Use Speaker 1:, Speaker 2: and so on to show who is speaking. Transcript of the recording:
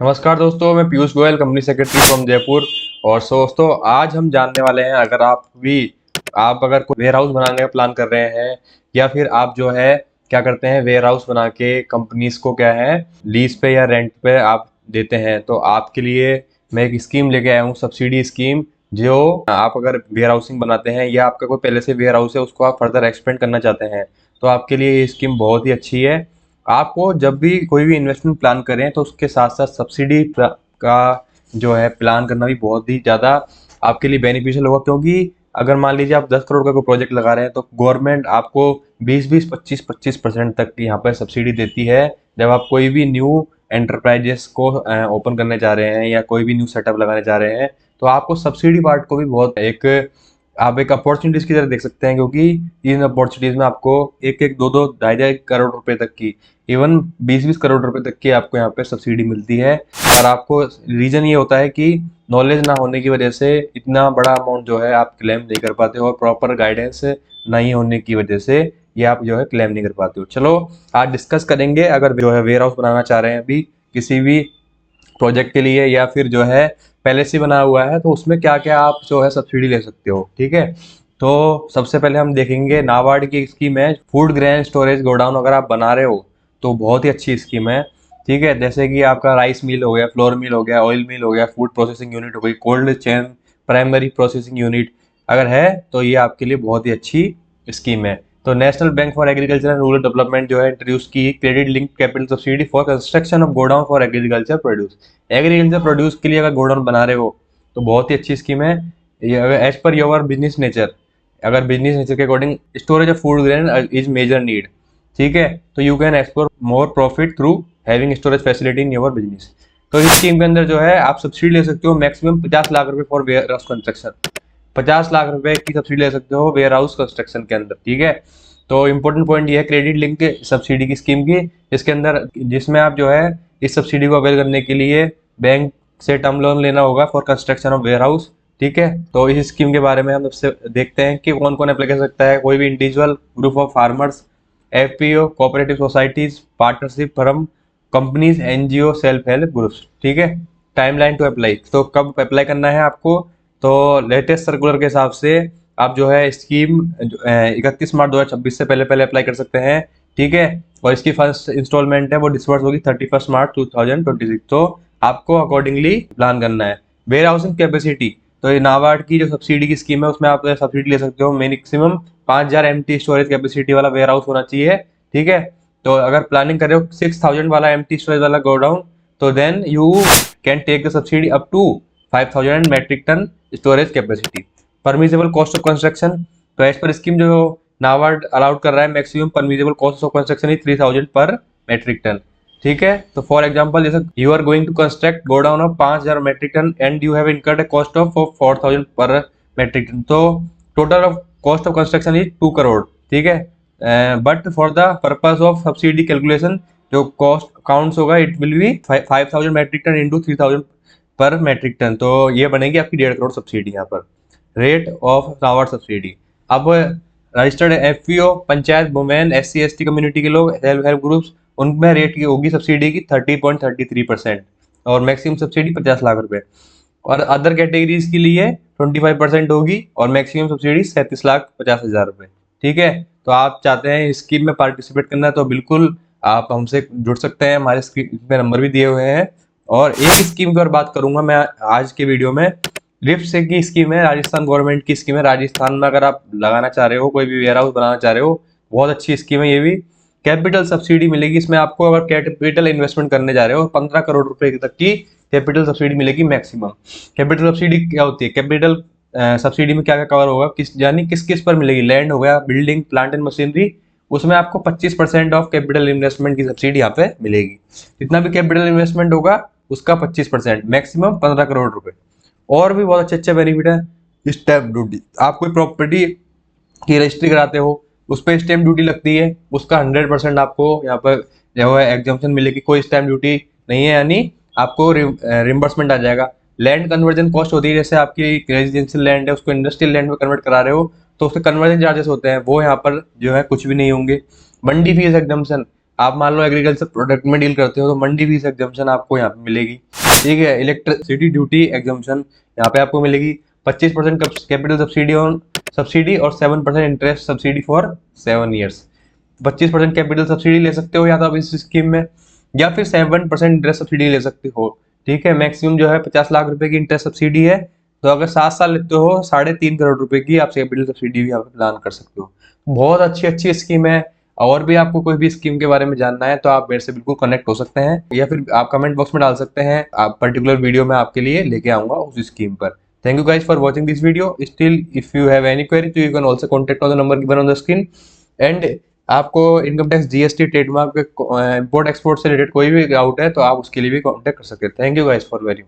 Speaker 1: नमस्कार दोस्तों, मैं Piyush Goyal, company secretary from Jaipur. और दोस्तों, आज हम जानने वाले हैं, आप अगर कोई वेयर हाउस बनाने का प्लान कर रहे हैं या फिर आप जो है क्या करते हैं, वेयर हाउस बना के कंपनीज को क्या है लीज पे या रेंट पे आप देते हैं, तो आपके लिए मैं एक स्कीम लेके आया हूँ, सब्सिडी स्कीम। जो आप अगर वेयर हाउसिंग बनाते हैं या आपका कोई पहले से वेयर हाउस है, उसको आप फर्दर एक्सपेंड करना चाहते हैं, तो आपके लिए ये स्कीम बहुत ही अच्छी है। आपको जब भी कोई भी इन्वेस्टमेंट प्लान करें तो उसके साथ साथ सब्सिडी का जो है प्लान करना भी बहुत ही ज़्यादा आपके लिए बेनिफिशियल होगा, क्योंकि अगर मान लीजिए आप 10 करोड़ का कोई प्रोजेक्ट लगा रहे हैं तो गवर्नमेंट आपको 20-20, 25-25% तक की यहाँ पर सब्सिडी देती है। जब आप कोई भी न्यू एंटरप्राइजेस को ओपन करने जा रहे हैं या कोई भी न्यू सेटअप लगाने जा रहे हैं, तो आपको सब्सिडी पार्ट को भी बहुत आप एक अपॉर्चुनिटीज की तरह देख सकते हैं, क्योंकि इन अपॉर्चुनिटीज में आपको एक एक दो दो ढाई ढाई करोड़ रुपए तक की, इवन 20-20 करोड़ रुपए तक की आपको यहाँ पे सब्सिडी मिलती है। और आपको रीजन ये होता है कि नॉलेज ना होने की वजह से इतना बड़ा अमाउंट जो है आप क्लेम नहीं कर पाते हो, और प्रॉपर गाइडेंस नहीं होने की वजह से ये आप जो है क्लेम नहीं कर पाते हो। चलो आज डिस्कस करेंगे, अगर जो है वेयर हाउस बनाना चाह रहे हैं अभी किसी भी प्रोजेक्ट के लिए या फिर जो है पहले से बना हुआ है, तो उसमें क्या क्या आप जो है सब्सिडी ले सकते हो। ठीक है, तो सबसे पहले हम देखेंगे नाबार्ड की स्कीम है, फूड ग्रेन स्टोरेज गोडाउन अगर आप बना रहे हो तो बहुत ही अच्छी स्कीम है। ठीक है, जैसे कि आपका राइस मिल हो गया, फ्लोर मिल हो गया, ऑयल मिल हो गया, फूड प्रोसेसिंग यूनिट हो गई, cold chain primary processing unit अगर है तो ये आपके लिए बहुत ही अच्छी स्कीम है। तो national bank for agriculture and rural development जो है इंट्रोड्यूस की credit link capital subsidy for construction of godown for agriculture produce. Agriculture produce के लिए अगर गोडाउन बना रहे हो तो बहुत ही अच्छी स्कीम है। ये अगर as per your business nature, अगर बिजनेस नेचर के according storage of food grain is major need, ठीक है, तो you can explore more profit through having storage facility in your business. तो इस स्कीम के अंदर जो है आप सब्सिडी ले सकते हो मैक्सिमम 50 लाख रुपए for warehouse construction. 50 lakh रुपए की सब्सिडी ले सकते हो वेयर हाउस कंस्ट्रक्शन के अंदर। ठीक है, तो इम्पोर्टेंट पॉइंट ये है क्रेडिट लिंक के सब्सिडी की स्कीम की, इसके अंदर जिसमें आप जो है इस सब्सिडी को अवेल करने के लिए बैंक से टर्म लोन लेना होगा for construction of warehouse. ठीक है, तो इस स्कीम के बारे में हम सबसे देखते हैं कि कौन कौन अप्लाई कर सकता है। कोई भी individual, group of farmers, FPO, cooperative societies, partnership firm, companies, NGO, self help groups. ठीक है, टाइमलाइन टू अप्लाई, तो कब अप्लाई करना है आपको, तो लेटेस्ट सर्कुलर के हिसाब से आप जो है स्कीम 31 मार्च 2026 से पहले पहले अप्लाई कर सकते हैं। ठीक है, और इसकी फर्स्ट इंस्टॉलमेंट है वो डिसबर्स होगी 31 मार्च 2026। तो आपको अकॉर्डिंगली प्लान करना है। वेयर हाउसिंग कैपेसिटी, तो ये नाबार्ड की जो सब्सिडी की स्कीम है उसमें आप सब्सिडी ले सकते हो। मैक्सिमम 5000 एमटी स्टोरेज कैपेसिटी वाला वेयर हाउस होना चाहिए। ठीक है, तो अगर प्लानिंग कर रहे हो 6000 वाला एमटी स्टोरेज वाला गोडाउन, तो then you can take the subsidy up to 5000 metric ton storage capacity. Permissible cost of construction, तो एज पर स्कीम जो नाबार्ड अलाउड कर रहा है maximum permissible cost of construction is 3000 per metric ton. ठीक है, तो फॉर एग्जांपल जैसे you are going to construct godown of 5000 metric ton and you have incurred a cost of 4000 पर metric ton, तो total of cost of construction is 2 crore. ठीक है, but for the purpose of subsidy calculation जो cost counts होगा it will be 5000 metric ton into 3000 per metric ton, तो ये बनेगी आपकी 1.5 करोड़ सब्सिडी यहाँ पर। रेट ऑफ नाबार्ड सब्सिडी, अब registered FPO, panchayat, women, SC ST community के लोग, सेल्फ हेल्प ग्रुप्स, उनमें रेट की होगी सब्सिडी की 30.33% और मैक्सिमम सब्सिडी 50 लाख रुपए। और अदर कैटेगरीज के लिए 25% होगी और मैक्सिमम सब्सिडी 37,50,000 रुपए। ठीक है, तो आप चाहते हैं इस स्कीम में पार्टिसिपेट करना है तो बिल्कुल आप हमसे जुड़ सकते हैं, हमारे स्क्रीन पे नंबर भी दिए हुए हैं। और एक स्कीम की और बात करूंगा मैं आज के वीडियो में, लिफ्ट से की स्कीम है, राजस्थान गवर्नमेंट की स्कीम है। राजस्थान में अगर आप लगाना चाह रहे हो, कोई भी वेयर हाउस बनाना चाह रहे हो, बहुत अच्छी स्कीम है ये भी। कैपिटल सब्सिडी मिलेगी इसमें आपको, अगर कैपिटल इन्वेस्टमेंट करने जा रहे हो 15 करोड़ रुपए तक की कैपिटल सब्सिडी मिलेगी मैक्सिमम। कैपिटल सब्सिडी क्या होती है, कैपिटल सब्सिडी में क्या क्या कवर होगा, किस किस पर मिलेगी, लैंड हो गया, बिल्डिंग, प्लांट एंड मशीनरी, उसमें आपको 25% ऑफ कैपिटल इन्वेस्टमेंट की सब्सिडी यहाँ पे मिलेगी। जितना भी कैपिटल इन्वेस्टमेंट होगा उसका 25%, मैक्सिमम 15 करोड़ रुपए। और भी बहुत अच्छे अच्छे बेनिफिट है। स्टैम्प ड्यूटी, आप कोई प्रॉपर्टी की रजिस्ट्री कराते हो उस पर स्टैम्प ड्यूटी लगती है, उसका 100% आपको यहाँ पर जो है एग्जाम्पशन मिलेगी, कोई स्टैम्प ड्यूटी नहीं है, यानी आपको रिम्बर्समेंट आ जाएगा। लैंड कन्वर्जन कॉस्ट होती है, जैसे आपकी रेजिडेंशियल लैंड है उसको इंडस्ट्रियल लैंड में कन्वर्ट करा रहे हो तो उसके कन्वर्जन चार्जेस होते हैं, वो यहाँ पर जो है कुछ भी नहीं होंगे। मंडी फीस एग्जाम्पशन, आप मान लो एग्रीकल्चर प्रोडक्ट में डील करते हो तो मंडी फीस एग्जम्पशन आपको यहाँ पे मिलेगी। ठीक है, इलेक्ट्रिसिटी ड्यूटी एग्जम्पशन यहाँ पे आपको मिलेगी। 25% कैपिटल सब्सिडी और 7% interest subsidy for 7 years. 25% capital subsidy ले सकते हो या तो आप इस स्कीम में, या फिर 7% इंटरेस्ट सब्सिडी ले सकते हो। ठीक है, मैक्सिमम जो है 50 लाख रुपए की इंटरेस्ट सब्सिडी है। तो अगर 7 साल लेते हो 3.5 करोड़ रुपए की आप कैपिटल सब्सिडी भी यहाँ पे प्लान कर सकते हो। बहुत अच्छी अच्छी स्कीम है। और भी आपको कोई भी स्कीम के बारे में जानना है तो आप मेरे से बिल्कुल कनेक्ट हो सकते हैं, या फिर आप कमेंट बॉक्स में डाल सकते हैं। आप पर्टिकुलर वीडियो में आपके लिए लेके आऊंगा उस स्कीम पर। Thank you guys for watching this video. Still, if you have any query, so you can also contact on the number given on the screen. And आपको income tax, GST, trademark, import export से related कोई भी doubt है तो आप उसके लिए भी कांटेक्ट कर सकते हैं। Thank you guys for very